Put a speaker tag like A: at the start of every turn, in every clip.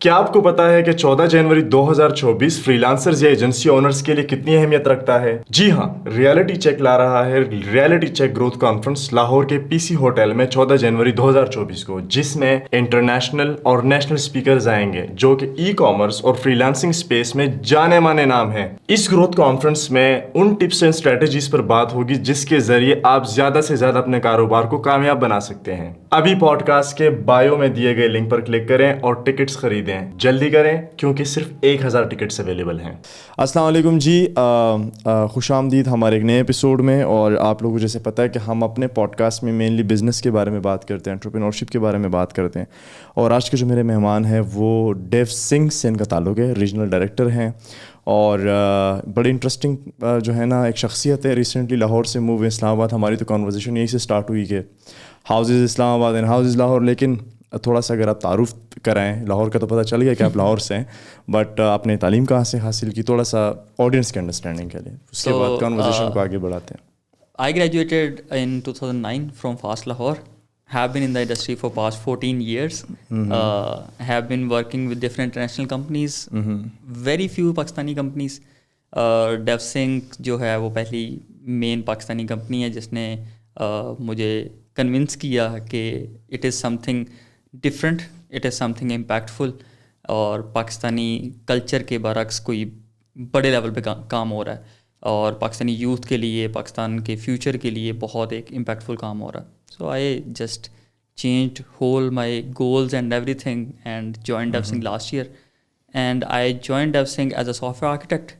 A: کیا آپ کو پتا ہے کہ 14 جنوری 2024 فری لانسرز یا ایجنسی اونرز کے لیے کتنی اہمیت رکھتا ہے؟ جی ہاں، ریالٹی چیک لا رہا ہے reality check growth conference Lahore کے پی سی ہوٹل میں 14 جنوری 2024 کو، جس میں انٹرنیشنل اور نیشنل سپیکرز آئیں گے جو کہ ای کامرس اور فری لانسنگ سپیس میں جانے مانے نام ہیں۔ اس گروتھ کانفرنس میں ان ٹپس اینڈ اسٹریٹجیز پر بات ہوگی جس کے ذریعے آپ زیادہ سے زیادہ اپنے کاروبار کو کامیاب بنا سکتے ہیں۔ ابھی پوڈ کاسٹ کے بایو میں دیے گئے لنک پر کلک کریں اور ٹکٹس خریدیں، جلدی کریں کیونکہ صرف 1000 ٹکٹس اویلیبل ہیں۔ السلام علیکم جی، خوش آمدید ہمارے ایک نئے ایپیسوڈ میں۔ اور آپ لوگوں کو جیسے پتہ ہے کہ ہم اپنے پوڈ کاسٹ میں مینلی بزنس کے بارے میں بات کرتے ہیں، انٹرپرینورشپ کے بارے میں بات کرتے ہیں۔ اور آج کے جو میرے مہمان ہیں وہ ڈیو سنگھ سے ان کا تعلق ہے، ریجنل ڈائریکٹر ہیں اور بڑی انٹرسٹنگ جو ہے نا ایک شخصیت ہے۔ ریسنٹلی لاہور سے موو اسلام آباد، ہماری تو کانورزیشن یہیں سے اسٹارٹ ہوئی کہ ہاؤزز اسلام آباد اینڈ ہاؤزز لاہور، لیکن تھوڑا سا اگر آپ تعارف کرائیں، لاہور کا تو پتہ چل گیا کہ آپ لاہور سے ہیں، بٹ آپ نے تعلیم کہاں سے حاصل کی، تھوڑا سا آڈینس کے انڈرسٹینڈنگ کے لیے، اس کے بعد کانورزیشن کو آگے بڑھاتے ہیں۔
B: I graduated in 2009 from FAST Lahore. Have been in the industry for past 14 years. Have been working with different international companies. Very few Pakistani companies. Dev Sync جو ہے وہ پہلی مین پاکستانی کمپنی ہے جس نے مجھے کنونس کیا کہ it is some thing different, it is some thing impactful, اور پاکستانی کلچر کے برعکس کوئی بڑے لیول پہ کام ہو رہا ہے، اور پاکستانی یوتھ کے لیے، پاکستان کے فیوچر کے لیے بہت ایک امپیکٹفل کام ہو رہا ہے۔ So I just changed whole my goals and everything and join Devsinc last year. And I join Devsinc as a software architect.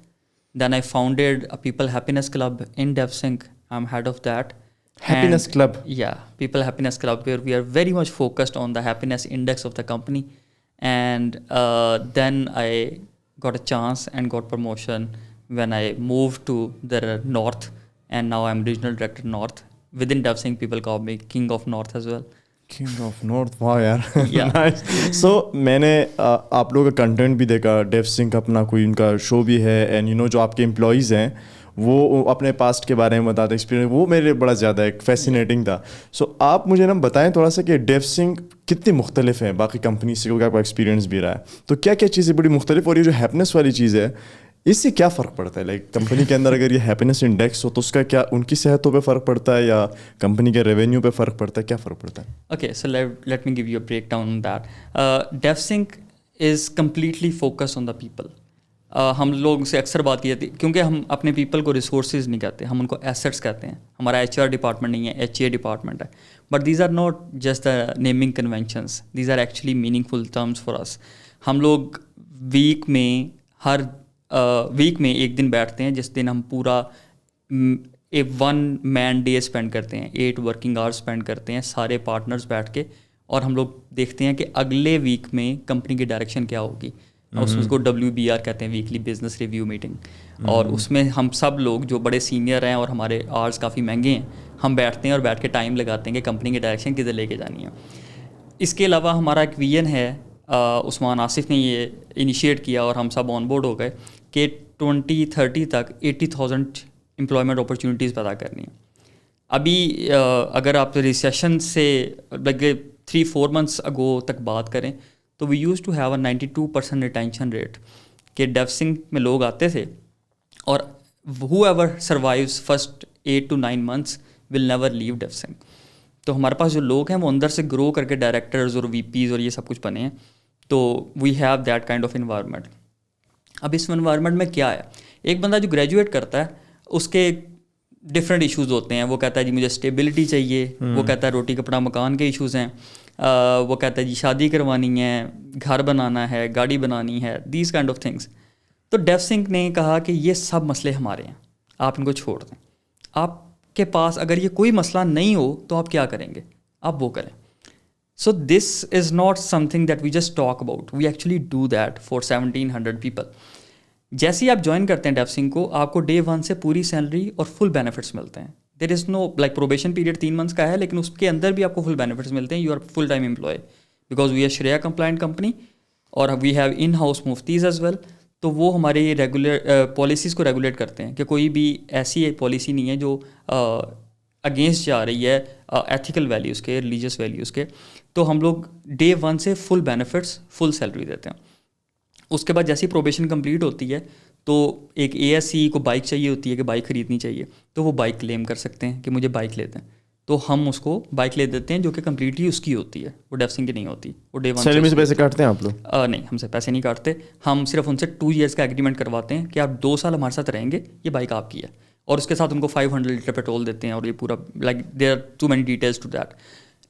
B: Then I founded a People Happiness Club in DevSync. I'm head of that.
A: Happiness Club?
B: Yeah, People Happiness Club, where we are very much focused on the happiness index of the company. And then I got a chance and got promotion when I moved to the North. And now I'm Regional Director North. Within DevSync, people call me King of North as well.
A: King of north, واہ یار. سو میں نے آپ لوگوں کا content بھی دیکھا، due Singh اپنا کوئی ان کا شو بھی ہے، اینڈ یو نو جو آپ کے امپلائیز ہیں وہ اپنے پاسٹ کے بارے میں بتاتے ایکسپیرینس، وہ میرے لیے بڑا زیادہ ایک فیسینیٹنگ تھا. سو آپ مجھے نا بتائیں تھوڑا سا کہ ڈیو سنگھ کتنی مختلف ہیں باقی کمپنی سے، کیونکہ آپ کا ایکسپیرینس بھی رہا ہے، تو کیا کیا چیزیں بڑی مختلف، اور یہ جو ہیپینس والی چیز ہے اس سے کیا فرق پڑتا ہے؟ لائک کمپنی کے اندر اگر یہ ہیپینس انڈیکس ہو تو اس کا کیا ان کی صحتوں پہ فرق پڑتا ہے یا کمپنی کے ریونیو پہ فرق پڑتا ہے، کیا فرق پڑتا ہے؟
B: Okay, so let me give you a break down on that. Devsinc is completely focus on the people. ہم لوگ سے اکثر بات کی جاتی ہے کیونکہ ہم اپنے پیپل کو ریسورسز نہیں کہتے، ہم ان کو ایسٹس کہتے ہیں. ہمارا ایچ آر ڈپارٹمنٹ نہیں ہے، ایچ اے ڈپارٹمنٹ ہے. But these are not just the naming conventions, these are actually meaningful terms for us. ہم لوگ ہر ویک میں ایک دن بیٹھتے ہیں جس دن ہم پورا 1 مین ڈے اسپینڈ کرتے ہیں، 8 ورکنگ آورس اسپینڈ کرتے ہیں سارے پارٹنرز بیٹھ کے، اور ہم لوگ دیکھتے ہیں کہ اگلے ویک میں کمپنی کی ڈائریکشن کیا ہوگی. اس کو WBR کہتے ہیں، ویکلی بزنس ریویو میٹنگ. اور اس میں ہم سب لوگ جو بڑے سینئر ہیں اور ہمارے آورس کافی مہنگے ہیں، ہم بیٹھتے ہیں اور بیٹھ کے ٹائم لگاتے ہیں کہ کمپنی کی ڈائریکشن کدھر لے کے جانی ہے. اس کے علاوہ ہمارا ایک ویژن ہے، عثمان آصف نے یہ انیشیٹ کیا اور ہم سب آن بورڈ ہو گئے کہ 2030 تک 80,000 امپلائمنٹ اپرچونیٹیز پیدا کرنی ہیں. ابھی اگر آپ ریسیشن سے لگے 3-4 months اگو تک بات کریں تو we used to have a 92% retention rate, کہ ڈیو سنک میں لوگ آتے تھے اور whoever survives first 8 to 9 months will never leave Devsinc. تو ہمارے پاس جو لوگ ہیں وہ اندر سے گرو کر کے ڈائریکٹرز اور VPs اور یہ سب کچھ بنے ہیں. تو we have that kind of environment. اب اس انوائرمنٹ میں کیا ہے، ایک بندہ جو گریجویٹ کرتا ہے اس کے ڈفرینٹ ایشوز ہوتے ہیں. وہ کہتا ہے جی مجھے اسٹیبلٹی چاہیے، وہ کہتا ہے روٹی کپڑا مکان کے ایشوز ہیں، وہ کہتا ہے جی شادی کروانی ہے، گھر بنانا ہے، گاڑی بنانی ہے، دیز کائنڈ آف تھنگس. تو ڈیو سنک نے کہا کہ یہ سب مسئلے ہمارے ہیں، آپ ان کو چھوڑ دیں. آپ کے پاس اگر یہ کوئی مسئلہ نہیں ہو تو آپ کیا کریں گے، آپ وہ کریں. So this is not something that we just talk about, we actually do that for 1700 people. جیسے ہی آپ جوائن کرتے ہیں ڈیو سنک کو، آپ کو Day 1 سے پوری سیلری اور فل بینیفٹس ملتے ہیں. There is no like probation period 3 months کا ہے، لیکن اس کے اندر بھی آپ کو فل بینیفٹس ملتے ہیں. You are full time employee because we are shariah compliant company, اور we have in house muftis as well. تو وہ ہماری ریگولر پالیسیز کو ریگولیٹ کرتے ہیں کہ کوئی بھی ایسی پالیسی نہیں ہے جو اگینسٹ جا رہی ہے ایتھیکل ویلیوز کے, ریلیجیس ویلیوز کے, تو ہم لوگ ڈے ون سے فل بینیفٹس, فل سیلری دیتے ہیں. اس کے بعد جیسی پروبیشن کمپلیٹ ہوتی ہے تو ایک اے ایس سی کو بائک چاہیے ہوتی ہے کہ بائک خریدنی چاہیے, تو وہ بائک کلیم کر سکتے ہیں کہ مجھے بائک لے دیں, تو ہم اس کو بائک لے دیتے ہیں جو کہ کمپلیٹلی اس کی ہوتی ہے, وہ ڈیفسنگ کی نہیں ہوتی. وہ ڈے ون
C: سیلری میں سے پیسے کاٹتے ہیں آپ لوگ؟
B: نہیں, ہم سے پیسے نہیں کاٹتے. ہم صرف ان سے 2 ایئرس کا ایگریمنٹ کرواتے ہیں کہ آپ 2 سال ہمارے ساتھ رہیں گے, یہ بائک آپ کی ہے, اور اس کے ساتھ ان کو 500 لیٹر پیٹرول دیتے ہیں, اور یہ پورا like there are too many details to that.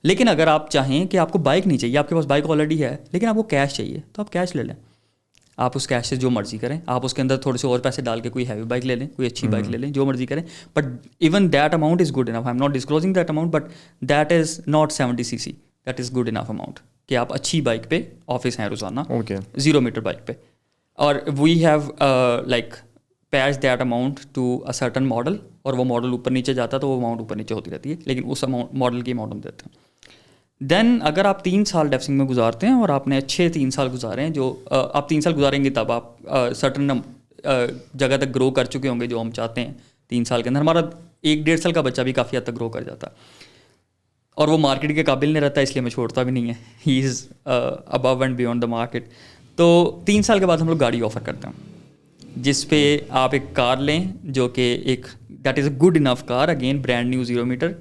B: لیکن اگر آپ چاہیں کہ آپ کو بائک نہیں چاہیے, آپ کے پاس بائک آلریڈی ہے, لیکن آپ کو کیش چاہیے, تو آپ کیش لے لیں. آپ اس کیش سے جو مرضی کریں, آپ اس کے اندر تھوڑے سے اور پیسے ڈال کے کوئی ہیوی بائک لے لیں, کوئی اچھی بائک لے لیں, جو مرضی کریں. But even that amount is good enough. I am not disclosing that amount, but that is not 70 cc. That is good enough amount کہ آپ اچھی بائک پہ آفس ہیں روزانہ, 0 میٹر بائک پہ. اور we have like peg that amount to a certain model, اور وہ ماڈل اوپر نیچے جاتا ہے تو وہ اماؤنٹ اوپر نیچے ہوتی رہتی ہے, لیکن اس ماڈل کی اماؤنٹ ہم دیتے ہیں. دین اگر آپ 3 سال ڈیفسنگ میں گزارتے ہیں اور آپ نے اچھے 3 سال گزارے ہیں, جو آپ 3 سال گزاریں گے تب آپ سرٹن جگہ تک گرو کر چکے ہوں گے جو ہم چاہتے ہیں. 3 سال کے اندر ہمارا 1-1.5 سال کا بچہ بھی کافی حد تک گرو کر جاتا ہے, اور وہ مارکیٹ کے قابل نہیں رہتا, اس لیے میں چھوڑتا بھی نہیں ہے. He is above and beyond the market. تو 3 سال کے بعد ہم لوگ گاڑی آفر کرتے ہیں جس پہ آپ ایک کار لیں جو کہ ایک that is a good enough car, again brand new 0 meter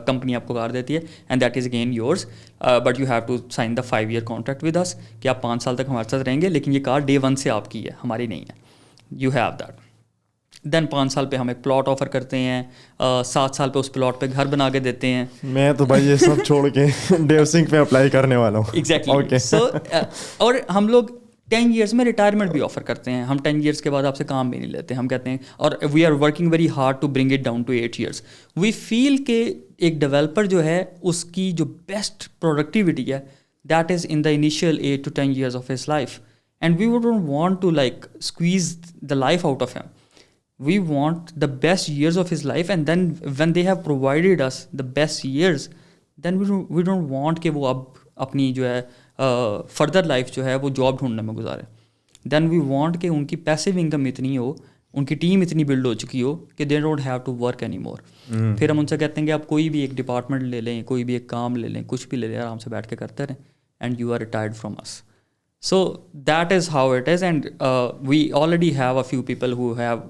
B: company آپ کو کار دیتی ہے, and that is again yours, but you have to sign the 5 year contract with اس کہ آپ 5 سال تک ہمارے ساتھ رہیں گے, لیکن یہ کار ڈے ون سے آپ کی ہے, ہماری نہیں ہے. You have that. دین 5 سال پہ ہم ایک پلاٹ آفر کرتے ہیں, 7 سال پہ اس پلاٹ پہ گھر بنا کے دیتے ہیں.
C: میں تو بھائی یہ سب چھوڑ کے ڈیوسنگ پہ اپلائی کرنے والا ہوں.
B: ایگزیکٹلی. سو اور ہم لوگ 10 years میں ریٹائرمنٹ بھی آفر کرتے ہیں. ہم 10 years کے بعد آپ سے کام بھی نہیں لیتے, ہم کہتے ہیں, اور we are working very hard to bring it down to 8 years. We feel کہ ایک ڈیولپر جو ہے اس کی جو بیسٹ پروڈکٹیوٹی ہے that is in the initial 8 to 10 years of his life, and we don't want to like squeeze the life out of him. We want the best years of his life, and then when they have provided us the best years, then we don't want کہ وہ اب اپنی جو ہے further life جو ہے وہ job ڈھونڈنے میں گزارے. دین وی وانٹ کہ ان کی پیسو انکم اتنی ہو, ان کی ٹیم اتنی بلڈ ہو چکی ہو کہ they don't have to work anymore. پھر ہم ان سے کہتے ہیں کہ آپ کوئی بھی ایک ڈپارٹمنٹ لے لیں, کوئی بھی ایک کام لے لیں, کچھ بھی لے لیں, آرام سے بیٹھ کے کرتے رہیں, and you are retired from us. So that is how it is, and we already have a few people who have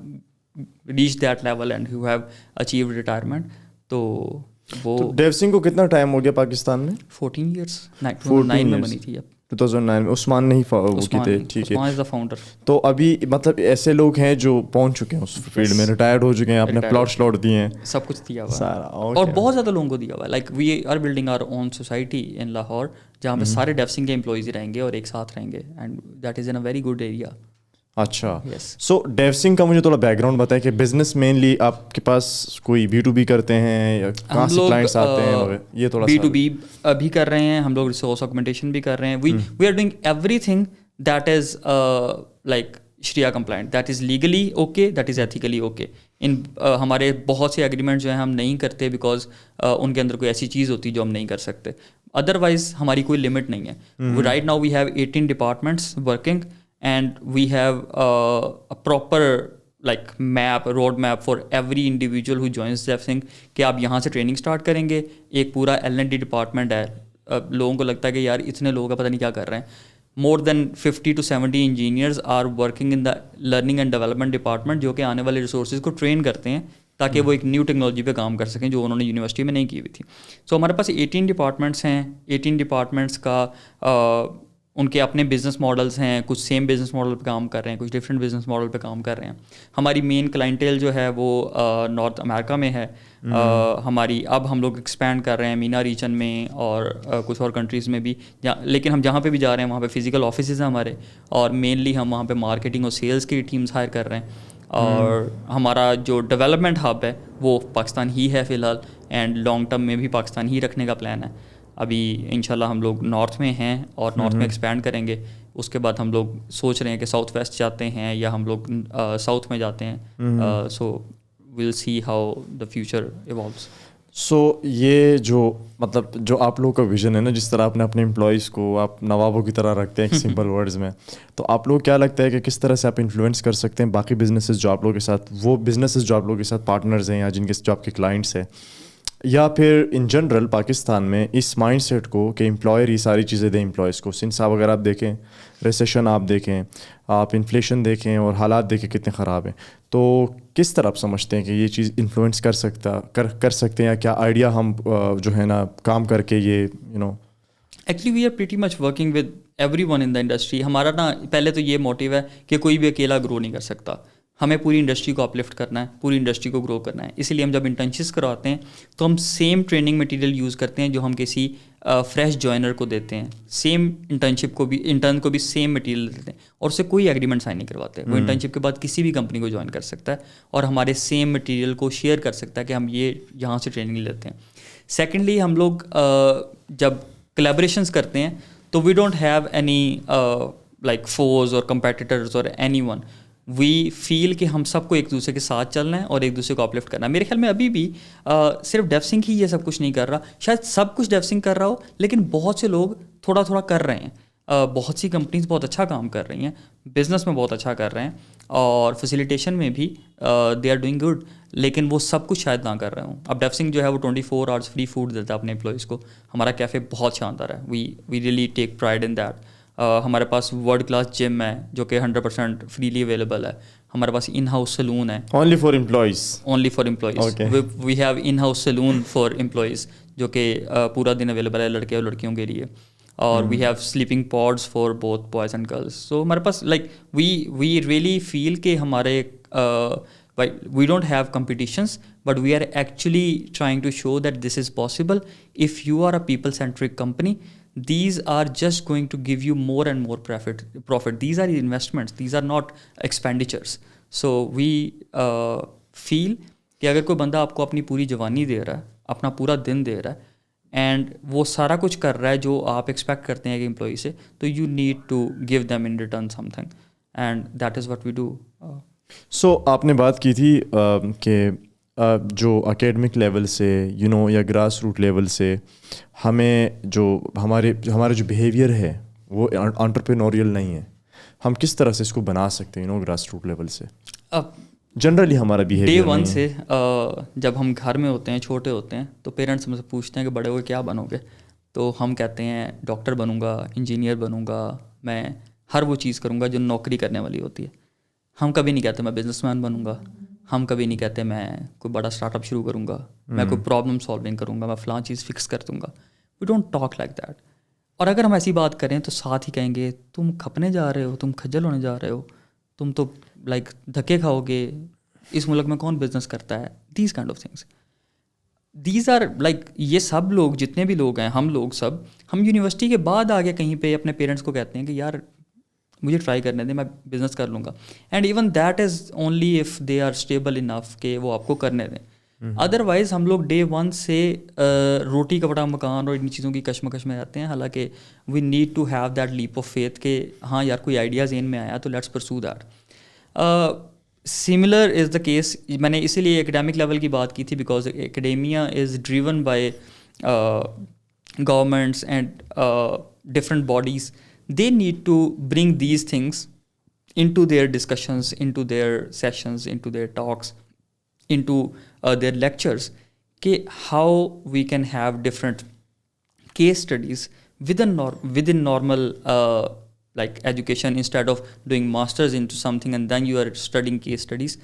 B: reached that level and who have achieved retirement. تو وہ
C: ڈیوسنگ کو کتنا ٹائم ہو گیا پاکستان میں؟
B: 14 years. 2009 میں بنی تھی. اب
C: 2009 میں عثمان نہیں وہ کی تھے. ٹھیک ہے.
B: عثمان از دا فاؤنڈر.
C: تو ابھی مطلب ایسے لوگ ہیں جو پہنچ چکے ہیں اس فیلڈ میں, ریٹائرڈ ہو چکے ہیں, اپنے پلاٹ شلاٹ دیے ہیں,
B: سب کچھ دیا ہوا
C: سارا,
B: اور بہت زیادہ لوگوں کو دیا ہوا ہے. Like we are building our own society in Lahore جہاں پہ سارے ڈیفسنگ کے امپلائیز ہی رہیں گے اور ایک ساتھ رہیں گے, and that is in a very good area.
C: اچھا. سو ڈیوسنگ کا مجھے تھوڑا بیک گراؤنڈ بتائیں کہ بزنس مینلی آپ کے پاس کوئی B2B کرتے ہیں یا کہاں سے کلائنٹس آتے ہیں, یہ تھوڑا
B: B2B بھی کر رہے ہیں ہم لوگ, ریسورس آگمنٹیشن بھی کر رہے ہیں. We are doing everything that is like shariah compliant, that is legally okay, that is ethically okay. ان ہمارے بہت سے ایگریمنٹ جو ہیں ہم نہیں کرتے بیکاز ان کے اندر کوئی ایسی چیز ہوتی ہے جو ہم نہیں کر سکتے. ادروائز ہماری کوئی لمٹ نہیں ہے. Right now we have 18 departments working, and we have a proper like map, road map for every individual who joins DevSync کہ آپ یہاں سے ٹریننگ اسٹارٹ کریں گے. ایک پورا L&D ڈپارٹمنٹ ہے, لوگوں کو لگتا ہے کہ یار اتنے لوگ پتہ نہیں کیا کر رہے ہیں. more than 50 to 70 engineers are working in the learning and development department جو کہ آنے والے ریسورسز کو ٹرین کرتے ہیں تاکہ وہ ایک نیو ٹیکنالوجی پہ کام کر سکیں جو انہوں نے یونیورسٹی میں نہیں کی ہوئی تھی. سو ہمارے پاس 18 ڈپارٹمنٹس ہیں. 18 ڈپارٹمنٹس کا ان کے اپنے بزنس ماڈلس ہیں, کچھ سیم بزنس ماڈل پہ کام کر رہے ہیں, کچھ ڈفرینٹ بزنس ماڈل پہ کام کر رہے ہیں. ہماری مین کلائنٹیل جو ہے وہ نارتھ امریکہ میں ہے. ہماری اب ہم لوگ ایکسپینڈ کر رہے ہیں مینا ریجن میں اور کچھ اور کنٹریز میں بھی, لیکن ہم جہاں پہ بھی جا رہے ہیں وہاں پہ فزیکل آفیسز ہیں ہمارے, اور مینلی ہم وہاں پہ مارکیٹنگ اور سیلس کی ٹیمز ہائر کر رہے ہیں. اور ہمارا جو ڈیولپمنٹ ہب ہے وہ پاکستان ہی ہے فی الحال, اینڈ لانگ ٹرم میں بھی پاکستان ہی رکھنے کا پلان ہے. ابھی انشاءاللہ ہم لوگ نارتھ میں ہیں اور نارتھ میں ایکسپینڈ کریں گے. اس کے بعد ہم لوگ سوچ رہے ہیں کہ ساؤتھ ویسٹ جاتے ہیں یا ہم لوگ ساؤتھ میں جاتے ہیں. So we'll see how the future evolves.
C: So یہ جو مطلب جو آپ لوگوں کا ویژن ہے نا, جس طرح آپ نے اپنے امپلائیز کو آپ نوابوں کی طرح رکھتے ہیں ایک سمپل ورڈز میں, تو آپ لوگ کیا لگتا ہے کہ کس طرح سے آپ انفلوئنس کر سکتے ہیں باقی بزنسز جو آپ لوگوں کے ساتھ, وہ بزنسز جو آپ لوگوں کے ساتھ پارٹنرز ہیں یا جن کے جو آپ کے کلائنٹس ہیں, یا پھر ان جنرل پاکستان میں اس مائنڈ سیٹ کو کہ امپلائر یہ ساری چیزیں دیں امپلائز کو. سن صاحب اگر آپ دیکھیں ریسیشن آپ دیکھیں, آپ انفلیشن دیکھیں اور حالات دیکھیں کتنے خراب ہیں, تو کس طرح آپ سمجھتے ہیں کہ یہ چیز انفلوئنس کر سکتے ہیں, یا کیا آئیڈیا ہم جو ہے نا کام کر کے یہ
B: actually we are pretty much working with everyone in the industry. ہمارا نا پہلے تو یہ موٹیو ہے کہ کوئی بھی اکیلا گرو نہیں کر سکتا, ہمیں پوری انڈسٹری کو اپلفٹ کرنا ہے, پوری انڈسٹری کو گرو کرنا ہے. اسی لیے ہم جب انٹرنشپس کرواتے ہیں تو ہم سیم ٹریننگ مٹیریل یوز کرتے ہیں جو ہم کسی فریش جوائنر کو دیتے ہیں. سیم انٹرن کو بھی سیم مٹیریل دیتے ہیں, اور اسے کوئی ایگریمنٹ سائن نہیں کرواتے. وہ انٹرنشپ کے بعد کسی بھی کمپنی کو جوائن کر سکتا ہے اور ہمارے سیم مٹیریل کو شیئر کر سکتا ہے کہ ہم یہ یہاں سے ٹریننگ لیتے ہیں. سیکنڈلی ہم لوگ جب کلیبریشنس کرتے ہیں تو we don't have any like foes اور کمپیٹیٹرز اور اینی ون. وی فیل کہ ہم سب کو ایک دوسرے کے ساتھ چلنا ہے اور ایک دوسرے کو اپلفٹ کرنا ہے. میرے خیال میں ابھی بھی صرف ڈیفسنک ہی یہ سب کچھ نہیں کر رہا, شاید سب کچھ ڈیفسنک کر رہا ہو, لیکن بہت سے لوگ تھوڑا تھوڑا کر رہے ہیں. بہت سی کمپنیز بہت اچھا کام کر رہی ہیں, بزنس میں بہت اچھا کر رہے ہیں, اور فیسیلیٹیشن میں بھی دے آر ڈوئنگ گڈ, لیکن وہ سب کچھ شاید نہ کر رہے ہوں. اب ڈیفسنک جو ہے وہ 24 آورس فری فوڈ دیتا ہے اپنے امپلائیز کو. ہمارا کیفے بہت شاندار ہے, we really take pride in that. ہمارے پاس ورلڈ کلاس جم ہے جو کہ 100% فریلی اویلیبل ہے. ہمارے پاس ان ہاؤس سلون ہے
C: only for employees.
B: We have in house salon for employees جو کہ پورا دن اویلیبل ہے لڑکے اور لڑکیوں کے لیے. اور we have sleeping pods for both boys and girls. So ہمارے پاس لائک وی ریئلی فیل کہ ہمارے we don't have competitions, but we are actually trying to show that this is possible. If you are a people-centric company, these are just going to give you more and more profit. These are investments. These are not expenditures. So we feel کہ اگر کوئی بندہ آپ کو اپنی پوری جوانی دے رہا ہے, اپنا پورا دن دے رہا ہے, اینڈ وہ سارا کچھ کر رہا ہے جو آپ ایکسپیکٹ کرتے ہیں کہ امپلائی سے, تو you need to give them in return something, and that is what we do.
C: So آپ نے بات کی تھی کہ جو اکیڈمک لیول سے یا گراس روٹ لیول سے ہمیں جو ہمارا جو بیہیویئر ہے وہ انٹرپرینوریل نہیں ہے. ہم کس طرح سے اس کو بنا سکتے ہیں گراس روٹ لیول سے؟ جنرلی ہمارا بیہیویئر
B: ڈے ون سے جب ہم گھر میں ہوتے ہیں, چھوٹے ہوتے ہیں, تو پیرنٹس ہم سے پوچھتے ہیں کہ بڑے ہوئے کیا بنو گے, تو ہم کہتے ہیں ڈاکٹر بنوں گا, انجینئر بنوں گا, میں ہر وہ چیز کروں گا جو نوکری کرنے والی ہوتی ہے. ہم کبھی نہیں کہتے میں بزنس مین بنوں گا, ہم کبھی نہیں کہتے میں کوئی بڑا اسٹارٹ اپ شروع کروں گا, میں کوئی پرابلم سالونگ کروں گا, میں فلاں چیز فکس کر دوں گا. We don't talk like that. اور اگر ہم ایسی بات کریں تو ساتھ ہی کہیں گے تم کھپنے جا رہے ہو, تم کھجل ہونے جا رہے ہو, تم تو لائک دھکے کھاؤ گے, اس ملک میں کون بزنس کرتا ہے. These kind of things, these are like یہ سب لوگ جتنے بھی لوگ ہیں, ہم لوگ سب, ہم یونیورسٹی کے بعد آگے کہیں پہ اپنے پیرنٹس کو کہتے ہیں کہ یار مجھے ٹرائی کرنے دیں, میں بزنس کر لوں گا. And even that is only if they are stable enough کہ وہ آپ کو کرنے دیں. ادروائز ہم لوگ ڈے ون سے روٹی کپڑا مکان اور ان چیزوں کی کشمکش میں رہتے ہیں. حالانکہ we need to have that leap of faith کہ ہاں یار کوئی آئیڈیا ذہن میں آیا تو لیٹس پرسو that. Similar is the case, میں نے اسی لیے اکیڈیمک لیول کی بات کی تھی because academia is driven by governments and different bodies. They need to bring these things into their discussions, into their sessions, into their talks, into their lectures, کہ how we can have different case studies within normal like education. Instead of doing masters into something and then you are studying case studies,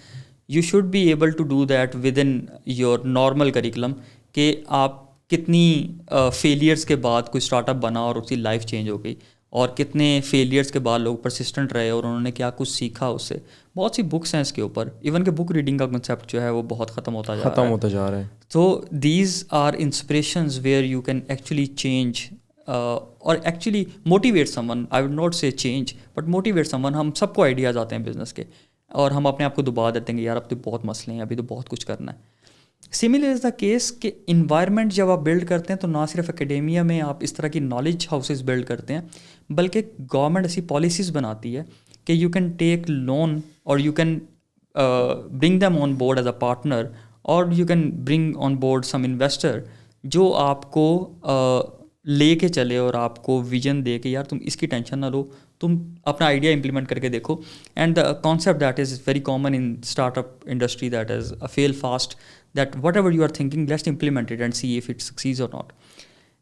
B: you should be able to do that within your normal curriculum. کہ آپ کتنی failures کے بعد کوئی start up بنا اور اس کی life change ہو گئی, اور کتنے فیلیئرس کے بعد لوگ پرسسٹنٹ رہے اور انہوں نے کیا کچھ سیکھا اس سے. بہت سی بکس ہیں اس کے اوپر, ایون کہ بک ریڈنگ کا کنسیپٹ جو ہے وہ بہت ختم ہوتا جا رہا ہے. تو these are inspirations where you can actually change اور actually motivate someone. I would not say change but motivate someone. ہم سب کو آئیڈیاز آتے ہیں بزنس کے اور ہم اپنے آپ کو دبا دیتے ہیں کہ یار اب تو بہت مسئلے ہیں, ابھی تو بہت کچھ کرنا ہے. سملر از دا کیس کہ انوائرمنٹ جب آپ بلڈ کرتے ہیں تو نہ صرف اکیڈیمیا میں آپ اس طرح کی نالج ہاؤسز بلڈ کرتے ہیں, بلکہ گورنمنٹ ایسی پالیسیز بناتی ہے کہ یو کین ٹیک لون اور you can bring them on board as a partner, اور you can bring on board some investor جو آپ کو لے کے چلے اور آپ کو ویژن دے کہ یار تم اس کی ٹینشن نہ لو, تم اپنا آئیڈیا امپلیمنٹ کر کے دیکھو. And the concept that is very common in startup industry, that is fail fast, that whatever you are thinking, let's implement it and see if it succeeds or not.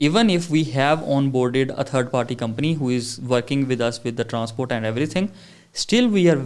B: even if we have onboarded a third party company who is working with us with the transport and everything, still we are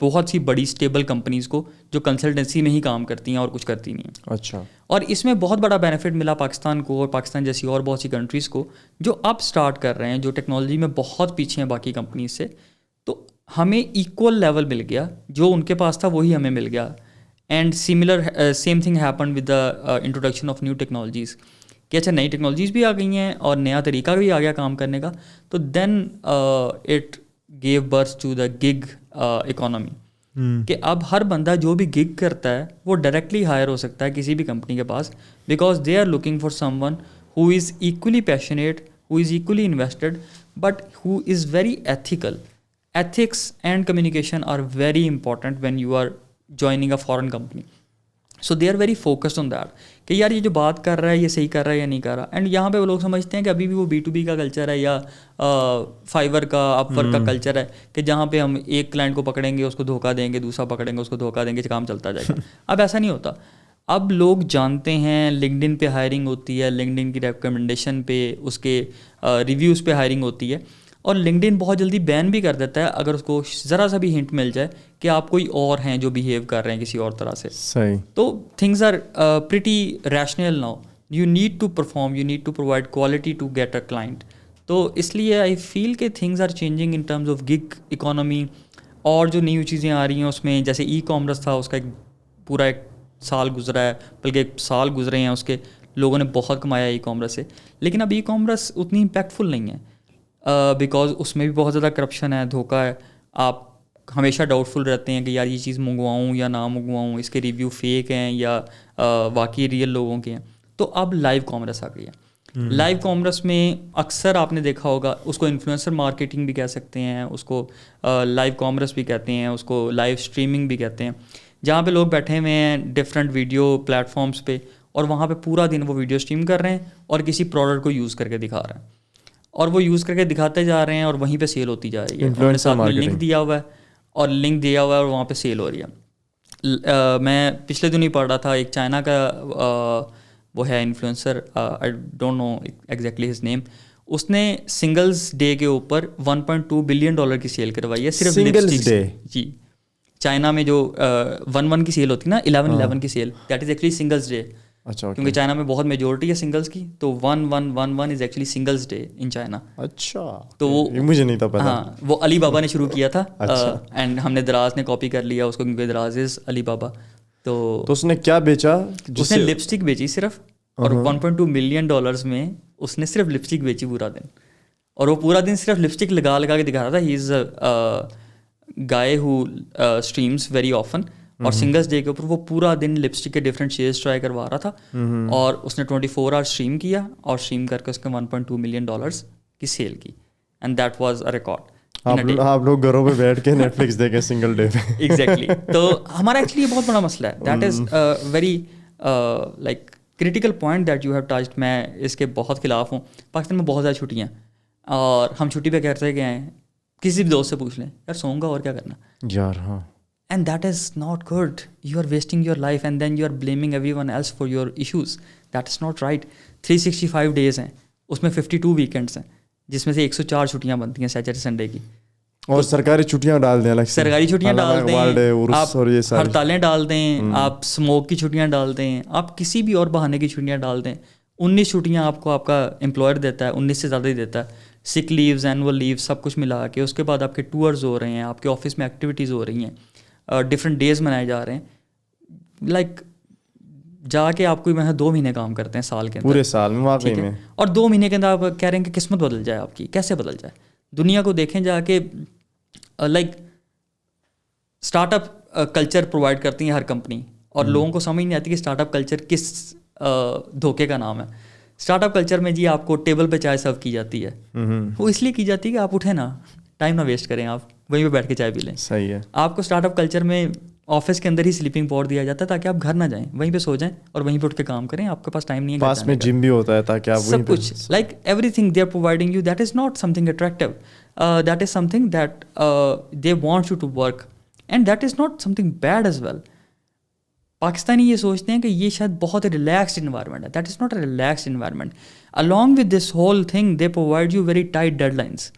B: بہت سی بڑی stable companies کو جو consultancy میں ہی کام کرتی ہیں اور کچھ کرتی نہیں ہیں.
C: اچھا.
B: اور اس میں بہت بڑا بینیفٹ ملا پاکستان کو اور پاکستان جیسی اور بہت سی کنٹریز کو جو اب اسٹارٹ کر رہے ہیں, جو ٹیکنالوجی میں بہت پیچھے ہیں باقی کمپنیز سے. تو ہمیں ایکول لیول مل گیا, جو ان کے پاس تھا وہی ہمیں مل گیا. And same thing happen with the introduction of new technologies, کہ اچھا نئی ٹیکنالوجیز بھی آ گئی ہیں اور نیا طریقہ بھی آ گیا کام کرنے کا. تو then it give birth to the gig economy, کہ اب ہر بندہ جو بھی گگ کرتا ہے وہ ڈائریکٹلی ہائر ہو سکتا ہے کسی بھی کمپنی کے پاس, because they are looking for someone who is equally passionate, who is equally invested, but who is very ethical. Ethics and communication are very important when you are joining a foreign company. So they are very focused on that کہ یار یہ جو بات کر رہا ہے یہ صحیح کر رہا ہے یا نہیں کر رہا. اینڈ یہاں پہ وہ لوگ سمجھتے ہیں کہ ابھی بھی وہ B2B کا کلچر ہے یا فائیور کا, اپ ورک کا کلچر ہے, کہ جہاں پہ ہم ایک کلائنٹ کو پکڑیں گے اس کو دھوکہ دیں گے, دوسرا پکڑیں گے اس کو دھوکہ دیں گے, کام چلتا جائے گا. اب ایسا نہیں ہوتا. اب لوگ جانتے ہیں LinkedIn پہ ہائرنگ ہوتی ہے, LinkedIn کی ریکمنڈیشن پہ, اس کے ریویوز پہ ہائرنگ ہوتی ہے, اور LinkedIn بہت جلدی بین بھی کر دیتا ہے اگر اس کو ذرا سا بھی ہنٹ مل جائے کہ آپ کوئی اور ہیں جو بیہیو کر رہے ہیں کسی اور طرح سے.
C: صحیح.
B: تو things are pretty rational now. You need to perform, you need to provide quality to get a client. تو اس لیے آئی فیل کہ things are changing in terms of gig economy. اور جو نیو چیزیں آ رہی ہیں اس میں جیسے ای کامرس تھا, اس کا ایک پورا ایک سال گزرا ہے, بلکہ ایک سال گزرے ہیں اس کے, لوگوں نے بہت کمایا ای کامرس سے. لیکن اب ای کامرس اتنی امپیکٹفل نہیں ہے بیکاز اس میں بھی بہت زیادہ کرپشن ہے, دھوکہ ہے. آپ ہمیشہ ڈاؤٹ فل رہتے ہیں کہ یار یہ چیز منگواؤں یا نہ منگواؤں, اس کے ریویو فیک ہیں یا واقعی ریئل لوگوں کے ہیں. تو اب لائیو کامرس آ گئی ہے. لائیو کامرس میں اکثر آپ نے دیکھا ہوگا, اس کو انفلوئنسر مارکیٹنگ بھی کہہ سکتے ہیں, اس کو لائیو کامرس بھی کہتے ہیں, اس کو لائیو اسٹریمنگ بھی کہتے ہیں, جہاں پہ لوگ بیٹھے ہوئے ہیں ڈفرینٹ ویڈیو پلیٹ فارمس پہ, اور وہاں پہ پورا دن وہ ویڈیو اسٹریم کر رہے ہیں اور کسی پروڈکٹ کو یوز کر کے دکھا رہے ہیں, اور وہ یوز کر کے دکھاتے جا رہے ہیں اور وہیں پہ سیل ہوتی جا رہی ہے. انہوں نے ساتھ میں لنک دیا ہوا ہے اور لنک دیا ہوا ہے اور وہاں پہ سیل ہو رہی ہے. میں پچھلے دن ہی پڑھ رہا تھا, ایک چائنا کا وہ ہے influencer, I don't know exactly his name, اس نے سنگلز ڈے کے اوپر $1.2 بلین کی سیل کروائی ہے صرف لپسٹکس. جی, چائنا میں جو 1 کی سیل ہوتی ہے نا, 11 کی sale, that is actually singles day.
C: اچھا,
B: کیونکہ چائنا میں بہت میجورٹی ہے سنگلز کی, تو 1 از actually singles day in China.
C: اچھا,
B: تو وہ
C: مجھے نہیں تھا پتا.
B: ہاں, وہ علی بابا نے شروع کیا تھا, اینڈ ہم نے دراز نے کاپی کر لیا اس کو, کیونکہ دراز از علی بابا. تو
C: اس نے کیا بیچا؟
B: اس نے لپسٹک بیچی صرف, اور $1.2 ملین میں اس نے صرف لپسٹک بیچی پورا دن, اور وہ پورا دن صرف لپسٹک لگا لگا کے دکھا رہا تھا. ہی از گائے ہو اسٹریمس ویری آفن, اور سنگلس ڈے کے اوپر وہ پورا دن لپسٹک کے ڈفرینٹ شیڈز ٹرائی کروا رہا تھا, اور اس نے 24 آور اسٹریم کیا, اور اسٹریم کر کے اس کے $1.2 ملین کی سیل کی, and that was a record.
C: آپ لوگ گھروں پہ بیٹھ کے نیٹ فلکس دیکھیں سنگل ڈے پہ.
B: ایگزیکٹلی. تو ہمارا ایکچولی یہ بہت بڑا مسئلہ ہے. That is very like critical point that you have touched. میں اس کے بہت خلاف ہوں. پاکستان میں بہت زیادہ چھٹیاں, اور ہم چھٹی پہ کہتے ہیں کہ آئیں, کسی بھی دوست سے پوچھ لیں یار سوؤں گا اور کیا کرنا
C: یار. ہاں,
B: and that is not good. You are wasting your life and then you are blaming everyone else for your issues. That is not right. 365 days ہیں, اس میں 52 ویکینڈس ہیں, جس میں سے 104 چھٹیاں بنتی ہیں سیٹرڈے سنڈے کی,
C: اور سرکاری چھٹیاں ڈال دیں, الگ
B: سرکاری چھٹیاں ڈال دیں, آپ ہڑتالیں ڈال دیں, آپ اسموک کی چھٹیاں ڈال دیں, آپ کسی بھی اور بہانے کی چھٹیاں ڈال دیں. 19 چھٹیاں آپ کو آپ کا امپلائر دیتا ہے, 19 سے زیادہ ہی دیتا ہے. سک لیوز, اینول لیوز, سب کچھ ملا کے. اس کے بعد آپ کے ٹورز ہو رہے ہیں, آپ کے آفس میں ایکٹیویٹیز ہو رہی ہیں, ڈفرینٹ ڈیز منائے جا رہے ہیں. لائک جا کے آپ کو 2 مہینے کام کرتے ہیں سال کے اندر,
C: پورے سال میں واقعی میں,
B: اور 2 مہینے کے اندر آپ کہہ رہے ہیں کہ قسمت بدل جائے آپ کی. کیسے بدل جائے؟ دنیا کو دیکھیں جا کے. Like start up culture provide کرتی ہیں ہر کمپنی, اور لوگوں کو سمجھ نہیں آتی کہ اسٹارٹ اپ کلچر کس دھوکے کا نام ہے. اسٹارٹ اپ کلچر میں جی آپ کو ٹیبل پہ چائے سرو کی جاتی ہے, وہ اس لیے کی جاتی ہے کہ آپ اٹھیں نا, ٹائم نہ ویسٹ کریں, آپ وہیں پہ بیٹھ کے چائے پی لیں.
C: صحیح ہے.
B: آپ کو اسٹارٹ اپ کلچر میں آفس کے اندر ہی سلیپنگ پاڈ دیا جاتا ہے تاکہ آپ گھر نہ جائیں, وہیں پہ سو جائیں اور وہیں پہ اٹھ کے کام کریں. آپ کے پاس ٹائم نہیں ہے,
C: پاس میں جم بھی ہوتا ہے تاکہ آپ
B: سب کچھ, like everything they are providing you. That is not something attractive, that is something that they want you to work, and that is not something bad as well. Pakistani یہ سوچتے ہیں کہ یہ شاید بہت relaxed environment ہے. That is not a relaxed environment. along with this whole thing they provide you very tight deadlines,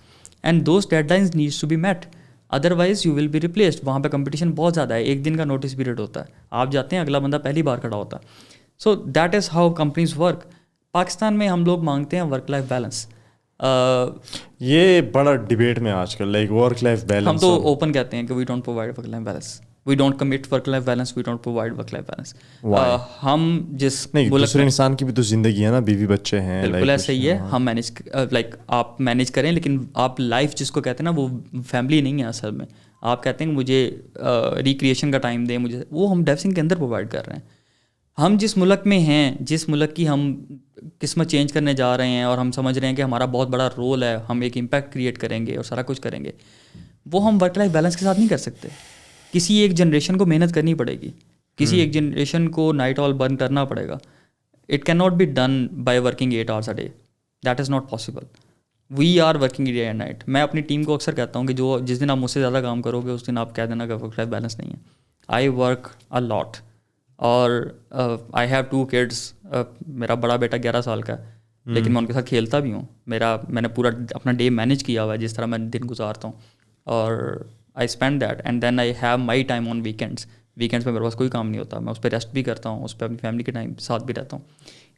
B: and those deadlines needs to be met. Otherwise you will be replaced. وہاں پہ competition بہت زیادہ ہے, ایک دن کا notice period ہوتا ہے, آپ جاتے ہیں اگلا بندہ پہلی بار کھڑا ہوتا ہے. So that is how companies work. Pakistan میں ہم لوگ مانگتے ہیں ورک لائف بیلنس.
C: یہ بڑا ڈبیٹ میں آج کل لائک ورک لائف بیلنس.
B: ہم تو اوپن کہتے ہیں کہ we don't provide work life balance, we don't commit work life balance, we don't provide work life balance. ہم جس
C: نہیں, دوسرے انسان کی بھی تو زندگی ہے نا, بیوی بچے ہیں.
B: بالکل ایسا ہی ہے. ہم مینیج لائک آپ مینیج کریں, لیکن آپ لائف جس کو کہتے ہیں نا وہ فیملی نہیں ہے اصل میں. آپ کہتے ہیں کہ مجھے ریکریشن کا ٹائم دیں مجھے, وہ ہم ڈیفسنگ کے اندر پرووائڈ کر رہے ہیں. ہم جس ملک میں ہیں, جس ملک کی ہم قسمت چینج کرنے جا رہے ہیں, اور ہم سمجھ رہے ہیں کہ ہمارا بہت بڑا رول ہے, ہم ایک امپیکٹ کریٹ کریں گے اور سارا کچھ کریں گے, وہ ہم ورک لائف بیلنس کے ساتھ نہیں کر سکتے. کسی ایک جنریشن کو محنت کرنی پڑے گی, کسی ایک جنریشن کو نائٹ آل برن کرنا پڑے گا. It can not be done by working 8 hours a day. That is not possible. We are working day and night. میں اپنی ٹیم کو اکثر کہتا ہوں کہ جس دن آپ مجھ سے زیادہ کام کرو گے اس دن آپ کہہ دینا کہ ورک لائف بیلنس نہیں ہے. آئی ورک اے لاٹ, اور آئی ہیو 2 kids. میرا بڑا بیٹا 11 سال کا ہے, لیکن میں ان کے ساتھ کھیلتا بھی ہوں. میں نے پورا اپنا ڈے مینیج کیا ہوا ہے جس طرح میں دن گزارتا ہوں, اور I spend that. And then I have my time on weekends. Weekends میں میرے پاس کوئی کام نہیں ہوتا, میں اس پہ ریسٹ بھی کرتا ہوں, اس پہ اپنی فیملی کے ٹائم ساتھ بھی رہتا ہوں.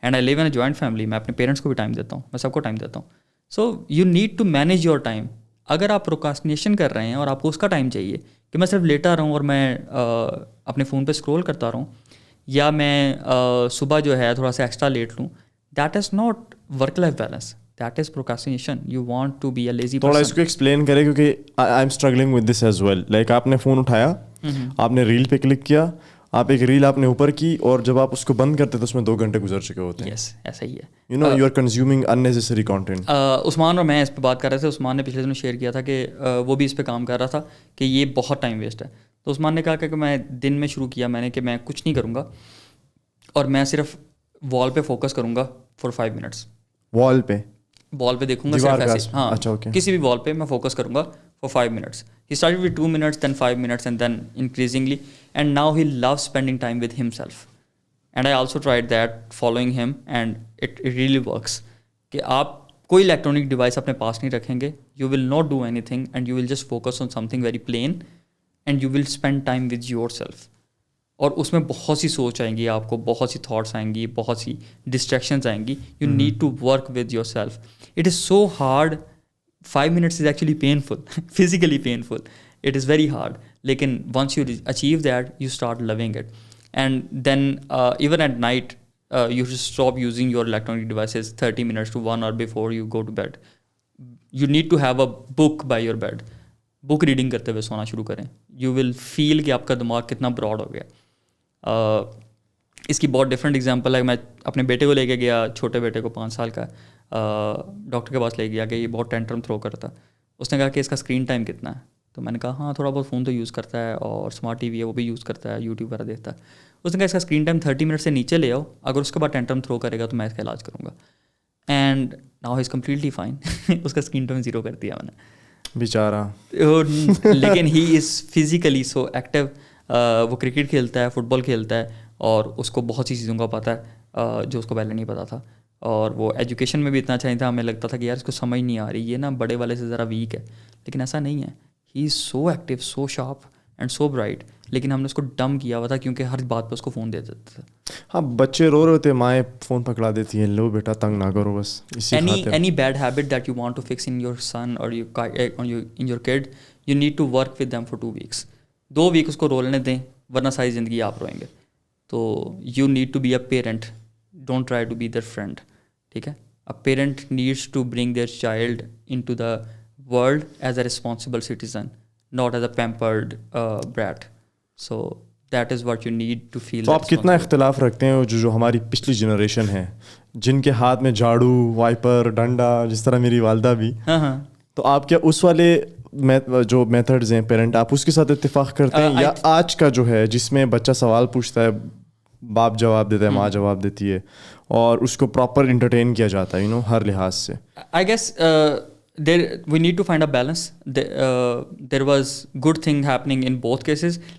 B: And I live in a joint family. میں اپنے پیرنٹس کو بھی ٹائم دیتا ہوں, میں سب کو ٹائم دیتا ہوں. So you need to manage your time. اگر آپ پروکاسٹینیشن کر رہے ہیں اور آپ کو اس کا ٹائم چاہیے کہ میں صرف لیٹا رہوں اور میں اپنے فون پہ اسکرول کرتا رہوں, یا میں صبح جو ہے تھوڑا سا ایکسٹرا لیٹ لوں, that is not work life balance, that is procrastination. You want to be a lazy person.
C: تھوڑا اس کو ایکسپلین کرے, کیونکہ I am struggling with this as well. Like آپ نے فون اٹھایا, آپ نے ریل پہ کلک کیا, آپ ایک ریل آپ نے اوپر کی, اور جب آپ اس کو بند کرتے تو اس میں 2 گھنٹے گزر چکے ہوتے ہیں.
B: یس, ایسا ہی ہے.
C: You know you are consuming unnecessary content.
B: Usman اور میں اس پہ بات کر رہے تھے. عثمان نے پچھلے دنوں شیئر کیا تھا کہ وہ بھی اس پہ کام کر رہا تھا کہ یہ بہت ٹائم ویسٹ ہے. تو عثمان نے کہا کہ میں دن میں شروع کیا میں نے کہ میں کچھ نہیں کروں گا, اور میں صرف وال پہ فوکس کروں گا فار 5 minutes.
C: وال پہ
B: دیکھوں گا صرف ایسے, ہاں کسی بھی وال پہ میں فوکس کروں گا for 5 minutes. He started with 2 minutes, then 5 minutes, and then increasingly, and now he loves spending time with himself. And I also tried that, following him, and it really works. کہ آپ کوئی electronic device اپنے پاس نہیں رکھیں گے, you will not do anything, and you will just focus on something very plain, and you will spend time with yourself. اور اس میں بہت سی سوچ آئیں گی, آپ کو بہت سی تھاٹس آئیں گی, بہت سی ڈسٹریکشنز آئیں گی. You need to work with yourself. It is so hard. 5 minutes is actually painful, physically painful. It is very hard. Lekin once you achieve that, you start loving it. And then even at night, you should stop using your electronic devices 30 minutes to 1 hour before you go to bed. You need to have a book by your bed. Book reading کرتے ہوئے سونا شروع کریں. You will feel کہ آپ کا دماغ کتنا براڈ ہو گیا. اس کی بہت ڈفرینٹ ایگزامپل ہے. میں اپنے بیٹے کو لے کے گیا, چھوٹے بیٹے کو 5 سال کا, ڈاکٹر کے پاس لے گیا کہ یہ بہت ٹینٹرم تھرو کرتا. اس نے کہا کہ اس کا اسکرین ٹائم کتنا ہے, تو میں نے کہا ہاں تھوڑا بہت فون تو یوز کرتا ہے, اور اسمارٹ ٹی وی ہے وہ بھی یوز کرتا ہے, یوٹیوب وغیرہ دیکھتا ہے. اس نے کہا اس کا اسکرین ٹائم 30 منٹ سے نیچے لے آؤ, اگر اس کے بعد ٹینٹرم تھرو کرے گا تو میں اس کا علاج کروں گا. And now he is completely fine. اس کا اسکرین ٹائم 0 کر دیا میں نے,
C: بیچارہ.
B: لیکن ہی از فزیکلی سو ایکٹیو. وہ کرکٹ کھیلتا ہے, فٹ بال کھیلتا ہے, اور اس کو بہت سی چیزوں کا پتہ ہے جو اس کو پہلے نہیں پتا تھا. اور وہ ایجوکیشن میں بھی اتنا اچھا نہیں تھا, ہمیں لگتا تھا کہ یار اس کو سمجھ نہیں آ رہی, یہ نا بڑے والے سے ذرا ویک ہے, لیکن ایسا نہیں ہے. He is so active, so sharp and so bright. لیکن ہم نے اس کو ڈم کیا ہوا تھا کیونکہ ہر بات پہ اس کو فون دے دیتے تھے.
C: ہاں بچے رو رہے ہوتے, مائیں فون پکڑا دیتی ہیں, لو بیٹا تنگ نہ کرو بس.
B: Any bad habit that you want to fix in your son or in your kid, you need to work with them for 2 weeks. 2 week اس کو رولنے دیں, ورنہ ساری زندگی آپ روئیں گے. تو you need to be a parent, don't try to be their friend. ٹھیک ہے. A parent needs to bring their child into the world as a responsible citizen, not as a pampered brat. So that is what you need to feel.
C: تو آپ کتنا اختلاف رکھتے ہیں جو ہماری پچھلی جنریشن ہے, جن کے ہاتھ میں جھاڑو, وائپر, ڈنڈا, جس طرح میری والدہ بھی. تو آپ کیا اس والے جو میتھڈز ہیں پیرنٹ, آپ اس کے ساتھ اتفاق کرتے ہیں, یا آج کا جو ہے جس میں بچہ سوال پوچھتا ہے, باپ جواب دیتا ہے, ماں جواب دیتی ہے, اور اس کو پراپر انٹرٹین کیا جاتا ہے, ہر لحاظ سے.
B: I guess we need to find a balance. There was good thing happening in both cases,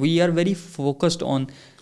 B: we are very focused on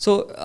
B: So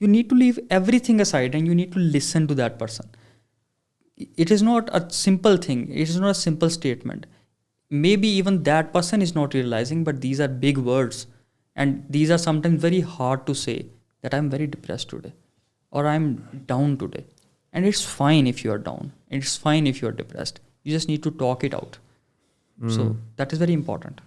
B: you need to leave everything aside and you need to listen to that person. It is not a simple thing. It is not a simple statement. Maybe even that person is not realizing, but these are big words and these are sometimes very hard to say that I am very depressed today or I am down today. And it's fine if you are down. It's fine if you are depressed. You just need to talk it out. So that is very important.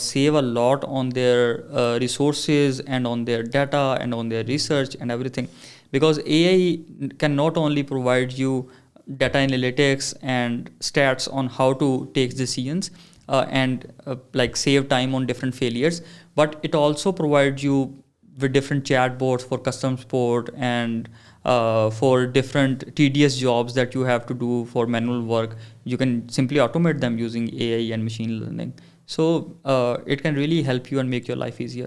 B: save a lot on their resources and on their data and on their research and everything, because AI can not only provide you data analytics and stats on how to take decisions and like save time on different failures, but it also provides you with different chatbots for custom support and for different tedious jobs that you have to do for manual work. You can simply automate them using AI and machine learning. So it can really help you and make your life easier.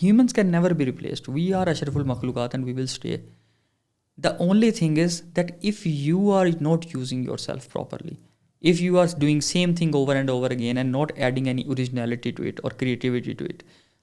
B: Humans can never be replaced. We are ashraful makhluqat and we will stay. The only thing is that if you are not using yourself properly, if you are doing same thing over and over again and not adding any originality to it or creativity to it,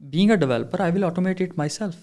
B: being a developer, I will automate it myself.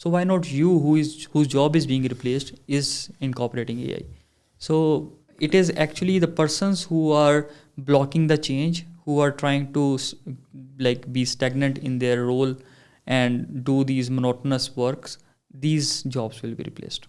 B: So why not you, whose job is being replaced, is incorporating AI? So it is actually the persons who are blocking the change, who are trying to like be stagnant in their role and do these monotonous works. These jobs will be replaced.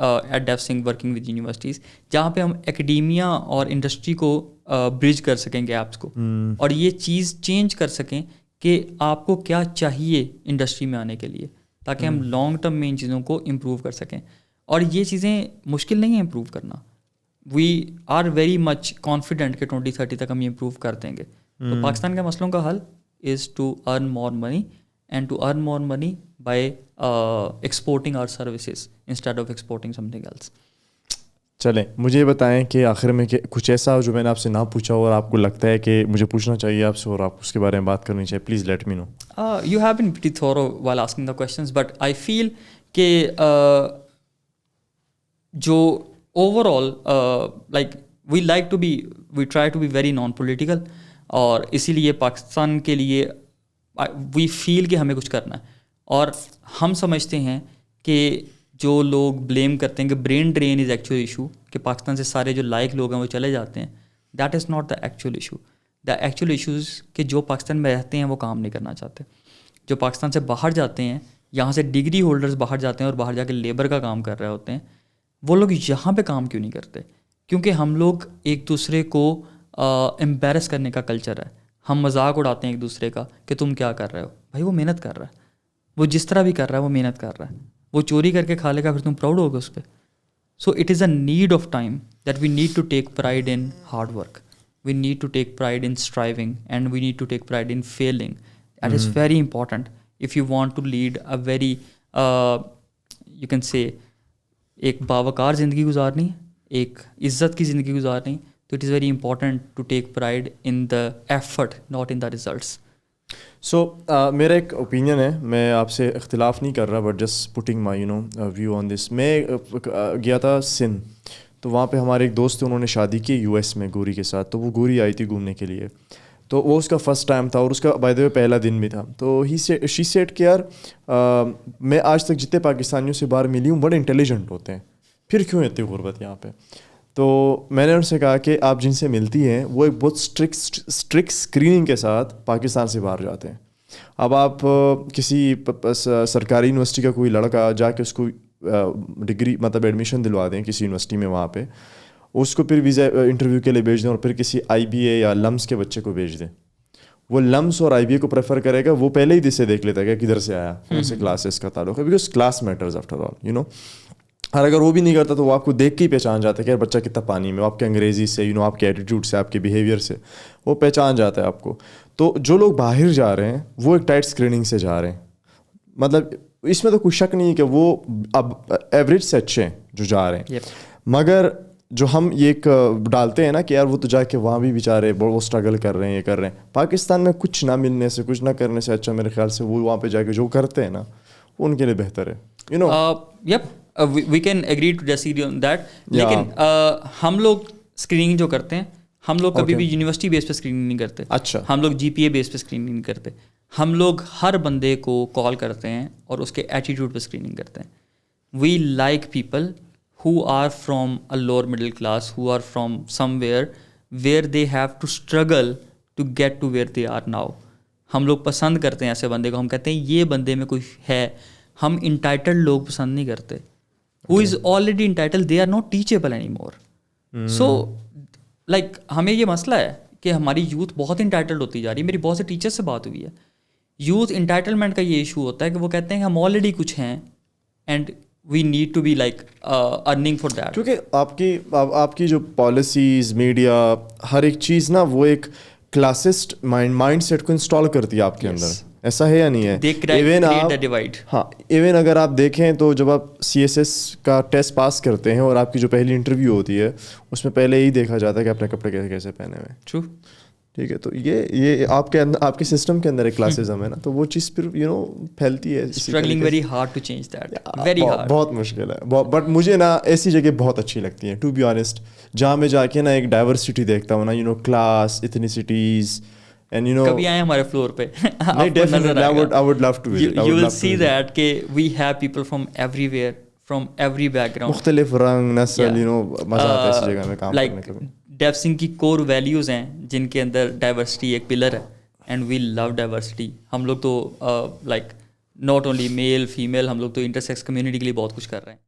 B: At Devsinc working with universities, جہاں پہ ہم ایکڈیمیا اور industry کو برج کر سکیں gaps کو, اور یہ چیز چینج کر سکیں کہ آپ کو کیا چاہیے انڈسٹری میں آنے کے لیے, تاکہ ہم لانگ ٹرم میں ان چیزوں کو امپروو کر سکیں. اور یہ چیزیں مشکل نہیں ہیں امپروو کرنا. We are very much confident کہ 2030 تک ہم یہ امپروو کر دیں گے. تو پاکستان کے مسئلوں کا حل is to earn more money, and to earn more money by exporting our services instead of exporting something else.
C: چلیں مجھے یہ بتائیں کہ آخر میں کہ کچھ ایسا جو میں نے آپ سے نہ پوچھا ہو اور آپ کو لگتا ہے کہ مجھے پوچھنا چاہیے آپ سے اور آپ اس کے بارے میں بات کرنی چاہیے, please let me know.
B: You have been pretty thorough while asking the questions, but I feel کہ جو overall like we like to be, we try to be very non political, اور اسی لیے پاکستان کے لیے وی فیل کہ ہمیں کچھ کرنا ہے. اور ہم سمجھتے ہیں کہ جو لوگ بلیم کرتے ہیں کہ brain drain is actual issue, کہ پاکستان سے سارے جو لائق لوگ ہیں وہ چلے جاتے ہیں, that is not the actual issue. The actual issues کہ جو پاکستان میں رہتے ہیں وہ کام نہیں کرنا چاہتے. جو پاکستان سے باہر جاتے ہیں, یہاں سے ڈگری ہولڈرز باہر جاتے ہیں اور باہر جا کے لیبر کا کام کر رہے ہوتے ہیں, وہ لوگ یہاں پہ کام کیوں نہیں کرتے؟ کیونکہ ہم لوگ ایک دوسرے کو امبیرس کرنے کا کلچر ہے. ہم مذاق اڑاتے ہیں ایک دوسرے کا کہ تم کیا کر رہے ہو. بھائی وہ محنت کر رہا ہے, وہ جس طرح بھی کر رہا ہے وہ محنت کر رہا ہے. وہ چوری کر کے کھا لے گا پھر تم پراؤڈ ہوگے اس پہ. So it is a need of time that we need to take pride in hard work, we need to take pride in striving, and we need to take pride in feeling. That is very important if you want to lead a very you can say ایک باوقار زندگی گزارنی, ایک عزت کی زندگی گزارنی. تو it is very important to take pride in the effort, not in the results.
C: So میرا ایک اوپینین ہے, میں آپ سے اختلاف نہیں کر رہا, but just putting my view on this. میں گیا تھا سندھ, تو وہاں پہ ہمارے ایک دوست تھے, انہوں نے شادی کی یو ایس میں گوری کے ساتھ. تو وہ گوری آئی تھی گھومنے کے لیے, تو وہ اس کا فرسٹ ٹائم تھا اور اس کا بائی دا وے پہلا دن بھی تھا. تو شی سیڈ کہ یار میں آج تک جتنے پاکستانیوں سے باہر ملی ہوں بڑے انٹیلیجنٹ ہوتے ہیں, پھر کیوں اتنی غربت یہاں پہ. تو میں نے ان سے کہا کہ آپ جن سے ملتی ہیں وہ ایک بہت اسٹرکٹ اسکریننگ کے ساتھ پاکستان سے باہر جاتے ہیں. اب آپ کسی سرکاری یونیورسٹی کا کوئی لڑکا جا کے اس کو ڈگری مطلب ایڈمیشن دلوا دیں کسی یونیورسٹی میں, وہاں پہ اس کو پھر ویزا انٹرویو کے لیے بھیج دیں, اور پھر کسی آئی بی اے یا لمس کے بچے کو بھیج دیں. وہ لمس اور آئی بی اے کو پریفر کرے گا, وہ پہلے ہی سے دیکھ لیتا ہے کہ کدھر سے آیا, کون سے کلاسز کا تعلق ہے, because class matters after all, you know. اور اگر وہ بھی نہیں کرتا تو وہ آپ کو دیکھ کے ہی پہچان جاتا ہے کہ یار بچہ کتنا پانی میں, آپ کے انگریزی سے, یو نو, آپ کے ایٹیٹیوڈ سے, آپ کے بیہیویئر سے وہ پہچان جاتا ہے آپ کو. تو جو لوگ باہر جا رہے ہیں وہ ایک ٹائٹ اسکریننگ سے جا رہے ہیں, مطلب اس میں تو کوئی شک نہیں کہ وہ اب ایوریج سے اچھے ہیں جو جا رہے ہیں. مگر جو ہم یہ ایک ڈالتے ہیں نا کہ یار وہ تو جا کے وہاں بھی بیچارے وہ اسٹرگل کر رہے ہیں, یہ کر رہے ہیں. پاکستان میں کچھ نہ ملنے سے, کچھ نہ کرنے سے اچھا میرے خیال سے وہ وہاں پہ جا کے جو کرتے ہیں نا وہ ان کے لیے بہتر ہے, you know.
B: Yep we can agree to disagree on that. لیکن ہم لوگ اسکریننگ جو کرتے ہیں, ہم لوگ کبھی بھی یونیورسٹی بیس پہ اسکریننگ نہیں کرتے.
C: اچھا,
B: ہم لوگ جی پی اے بیس پہ اسکریننگ نہیں کرتے. ہم لوگ ہر بندے کو کال کرتے ہیں اور اس کے ایٹیٹیوڈ پہ اسکریننگ کرتے ہیں. We like people who are from a lower middle class, who are from somewhere where they have to struggle to get to where they are now. ہم لوگ پسند کرتے ہیں ایسے بندے کو, ہم کہتے ہیں یہ بندے میں کوئی ہے. ہم انٹائٹلڈ لوگ پسند نہیں کرتے. who is already entitled, they are not teachable anymore. So like ہمیں یہ مسئلہ ہے کہ ہماری یوتھ بہت انٹائٹلڈ ہوتی جا رہی ہے. میری بہت سے ٹیچر سے بات ہوئی ہے, یوتھ انٹائٹلمنٹ کا یہ ایشو ہوتا ہے کہ وہ کہتے ہیں کہ ہم آلریڈی کچھ ہیں and we need to be like earning for that.
C: کیونکہ آپ کی جو پالیسیز, میڈیا, ہر ایک چیز نا وہ ایک کلاسسٹ مائنڈ سیٹ کو انسٹال کرتی ہے آپ کے اندر. ایسا ہے یا نہیں ہے؟ ہاں, ایون اگر آپ دیکھیں تو جب آپ سی ایس ایس کا ٹیسٹ پاس کرتے ہیں اور آپ کی جو پہلی انٹرویو ہوتی ہے اس میں پہلے ہی دیکھا جاتا ہے کہ اپنے کپڑے کیسے کیسے پہنے ہوئے.
B: ٹرو,
C: ٹھیک ہے. تو یہ آپ کے اندر, آپ کے سسٹم کے اندر ایک کلاسزم ہے نا, تو وہ چیز پھر یو نو پھیلتی ہے.
B: Struggling very hard to change that, very hard,
C: بہت مشکل ہے. بٹ مجھے نا ایسی جگہ بہت اچھی لگتی ہیں ٹو بی آنیسٹ, جہاں میں جا کے نا ایک ڈائیورسٹی دیکھتا ہوں نا, you know, class, ethnicities, and you know.
B: کبھی آئے ہمارے فلور پہ,
C: نہیں, definitely I would love to visit.
B: You will see that کہ we have people from everywhere, from every background,
C: مختلف رنگ, نسل, یو نو, مزہ آتا ہے ایسی جگہ میں کام کرنے کا.
B: ڈیف سنگھ کی کور ویلیوز ہیں جن کے اندر ڈائیورسٹی ایک پلر ہے, اینڈ وی لو ڈائیورسٹی. ہم لوگ تو like not only male female, ہم لوگ تو انٹرسیکس کمیونٹی کے لیے بہت کچھ کر رہے ہیں.